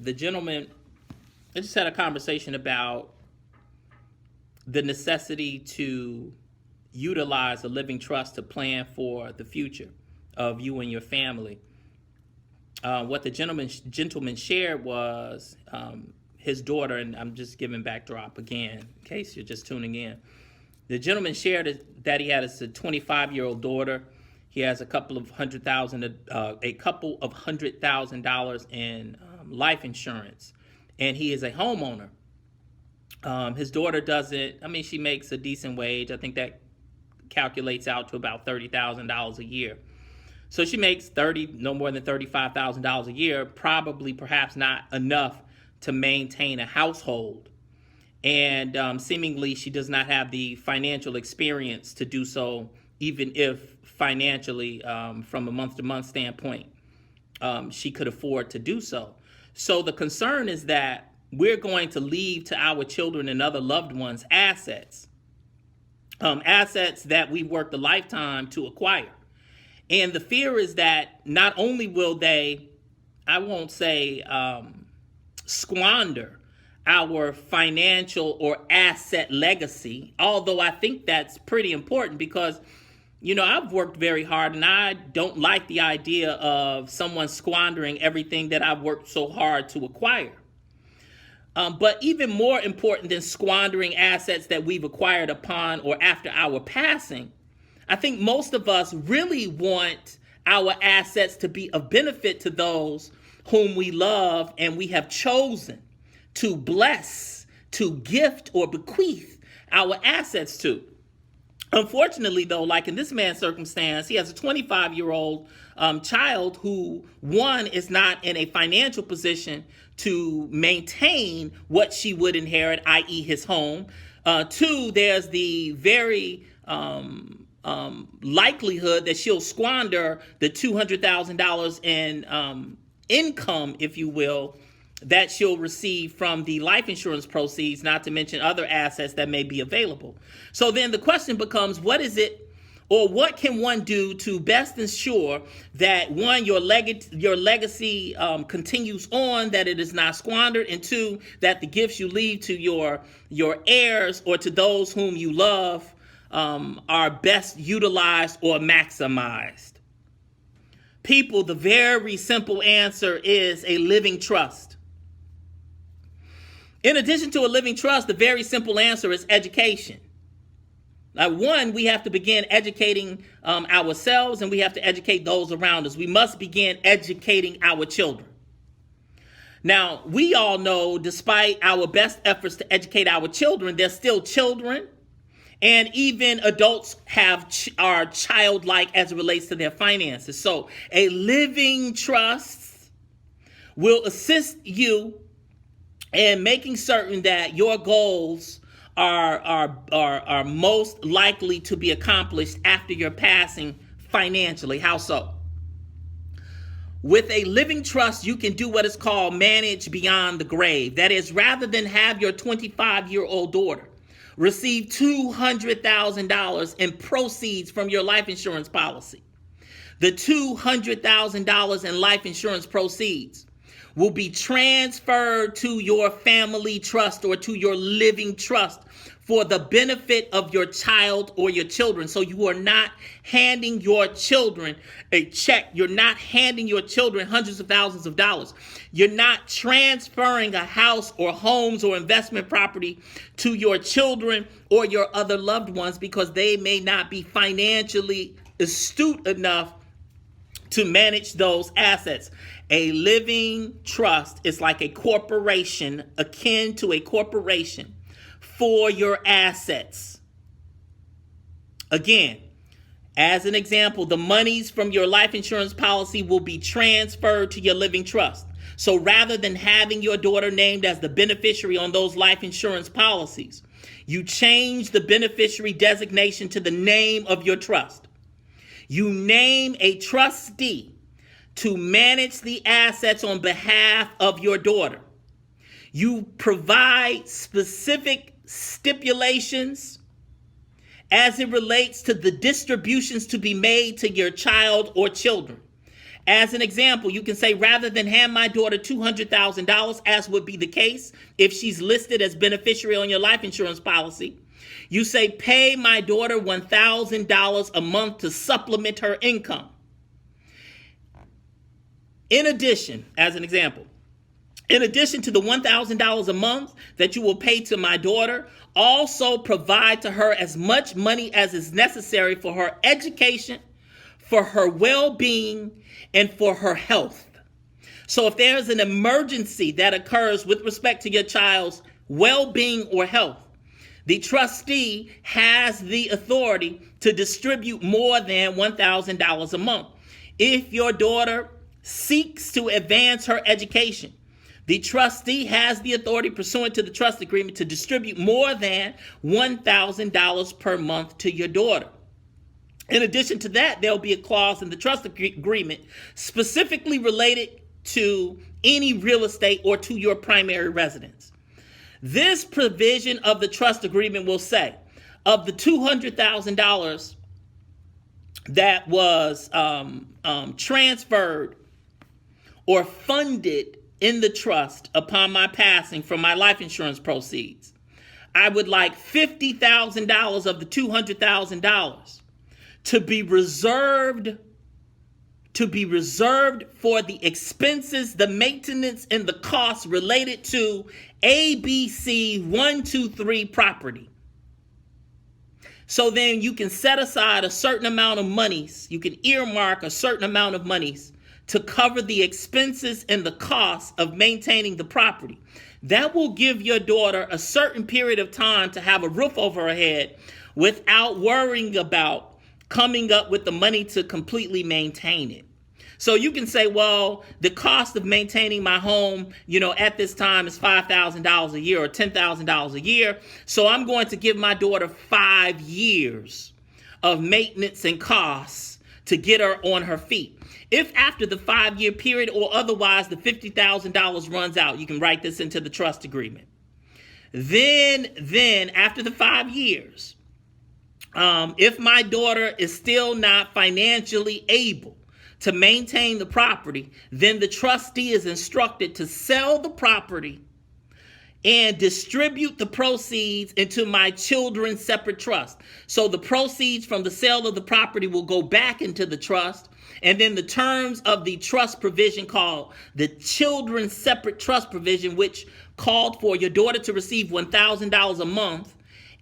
the gentleman, I just had a conversation about the necessity to utilize a living trust to plan for the future of you and your family. What the gentleman shared was his daughter, and I'm just giving backdrop again in case you're just tuning in. The gentleman shared that he has a 25-year-old daughter. He has a couple of $100,000 in life insurance, and he is a homeowner. His daughter doesn't. I mean, she makes a decent wage. I think that calculates out to about $30,000 a year. So she makes no more than $35,000 a year, probably perhaps not enough to maintain a household. And seemingly she does not have the financial experience to do so, even if financially, from a month-to-month standpoint, she could afford to do so. So the concern is that we're going to leave to our children and other loved ones assets, assets that we worked a lifetime to acquire. And the fear is that not only will they, I won't say squander our financial or asset legacy, although I think that's pretty important because, you know, I've worked very hard and I don't like the idea of someone squandering everything that I've worked so hard to acquire. But even more important than squandering assets that we've acquired upon or after our passing, I think most of us really want our assets to be of benefit to those whom we love and we have chosen to bless, to gift or bequeath our assets to. Unfortunately, though, like in this man's circumstance, he has a 25-year-old child who, one, is not in a financial position to maintain what she would inherit, i.e. his home. Two, there's the very likelihood that she'll squander the $200,000 in income, if you will, that she'll receive from the life insurance proceeds, not to mention other assets that may be available. So then the question becomes, what is it, or what can one do to best ensure that, one, your legacy continues on, that it is not squandered, and two, that the gifts you leave to your heirs or to those whom you love are best utilized or maximized? People, the very simple answer is a living trust. In addition to a living trust, the very simple answer is education. Now, one, we have to begin educating ourselves, and we have to educate those around us. We must begin educating our children. Now, we all know, despite our best efforts to educate our children, they're still children. And even adults are childlike as it relates to their finances. So a living trust will assist you in making certain that your goals are most likely to be accomplished after your passing financially. How so? With a living trust, you can do what is called manage beyond the grave. That is, rather than have your 25-year-old daughter receive $200,000 in proceeds from your life insurance policy, the $200,000 in life insurance proceeds will be transferred to your family trust or to your living trust for the benefit of your child or your children. So you are not handing your children a check. You're not handing your children hundreds of thousands of dollars. You're not transferring a house or homes or investment property to your children or your other loved ones because they may not be financially astute enough to manage those assets. A living trust is like a corporation, akin to a corporation, for your assets. Again, as an example, the monies from your life insurance policy will be transferred to your living trust. So rather than having your daughter named as the beneficiary on those life insurance policies, you change the beneficiary designation to the name of your trust. You name a trustee to manage the assets on behalf of your daughter. You provide specific stipulations as it relates to the distributions to be made to your child or children. As an example, you can say, rather than hand my daughter $200,000, as would be the case if she's listed as beneficiary on your life insurance policy, you say, pay my daughter $1,000 a month to supplement her income. In addition, as an example, in addition to the $1,000 a month that you will pay to my daughter, also provide to her as much money as is necessary for her education, for her well-being, and for her health. So if there's an emergency that occurs with respect to your child's well-being or health, the trustee has the authority to distribute more than $1,000 a month. If your daughter seeks to advance her education, the trustee has the authority pursuant to the trust agreement to distribute more than $1,000 per month to your daughter. In addition to that, there'll be a clause in the trust agreement specifically related to any real estate or to your primary residence. This provision of the trust agreement will say, of the $200,000 that was transferred or funded in the trust upon my passing from my life insurance proceeds, I would like $50,000 of the $200,000 to be reserved for the expenses, the maintenance, and the costs related to ABC 123 property. So then you can set aside a certain amount of monies, you can earmark a certain amount of monies to cover the expenses and the costs of maintaining the property. That will give your daughter a certain period of time to have a roof over her head without worrying about coming up with the money to completely maintain it. So you can say, well, the cost of maintaining my home, at this time is $5,000 a year or $10,000 a year. So I'm going to give my daughter 5 years of maintenance and costs to get her on her feet. If after the 5-year period or otherwise the $50,000 runs out, you can write this into the trust agreement. Then after the 5 years, if my daughter is still not financially able to maintain the property, then the trustee is instructed to sell the property and distribute the proceeds into my children's separate trust. So the proceeds from the sale of the property will go back into the trust, and then the terms of the trust provision called the children's separate trust provision, which called for your daughter to receive $1,000 a month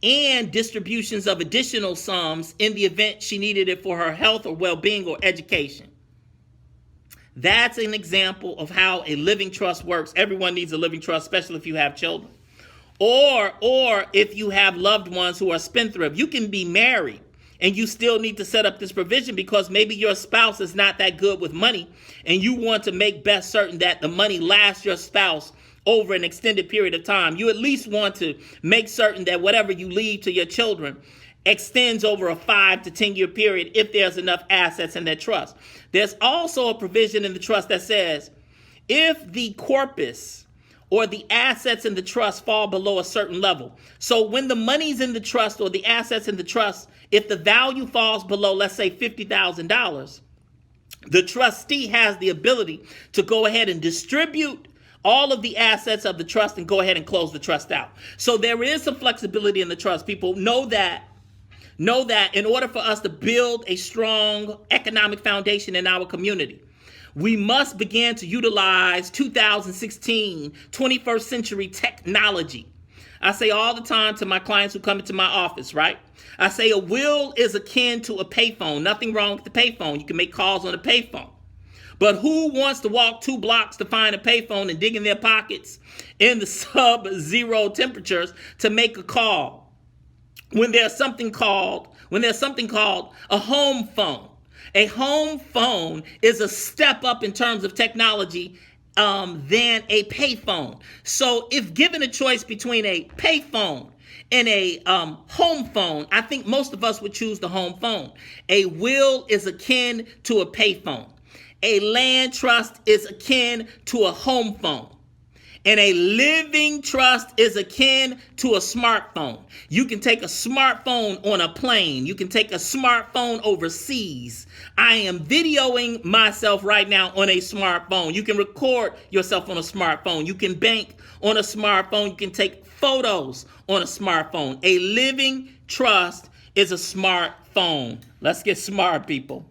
and distributions of additional sums in the event she needed it for her health or well-being or education. That's an example of how a living trust works. Everyone needs a living trust, especially if you have children. Or if you have loved ones who are spendthrift. You can be married and you still need to set up this provision because maybe your spouse is not that good with money and you want to make best certain that the money lasts your spouse over an extended period of time. You at least want to make certain that whatever you leave to your children extends over a 5 to 10 year period if there's enough assets in that trust. There's also a provision in the trust that says if the corpus or the assets in the trust fall below a certain level. So when the money's in the trust or the assets in the trust, if the value falls below, let's say $50,000, the trustee has the ability to go ahead and distribute all of the assets of the trust and go ahead and close the trust out. So there is some flexibility in the trust. People know that in order for us to build a strong economic foundation in our community, we must begin to utilize 2016, 21st century technology. I say all the time to my clients who come into my office, right? I say a will is akin to a payphone. Nothing wrong with the payphone. You can make calls on a payphone. But who wants to walk 2 blocks to find a payphone and dig in their pockets in the sub-zero temperatures to make a call when there's something called a home phone? A home phone is a step up in terms of technology than a payphone. So if given a choice between a payphone and a home phone, I think most of us would choose the home phone. A will is akin to a payphone. A land trust is akin to a home phone. And a living trust is akin to a smartphone. You can take a smartphone on a plane. You can take a smartphone overseas. I am videoing myself right now on a smartphone. You can record yourself on a smartphone. You can bank on a smartphone. You can take photos on a smartphone. A living trust is a smartphone. Let's get smart, people.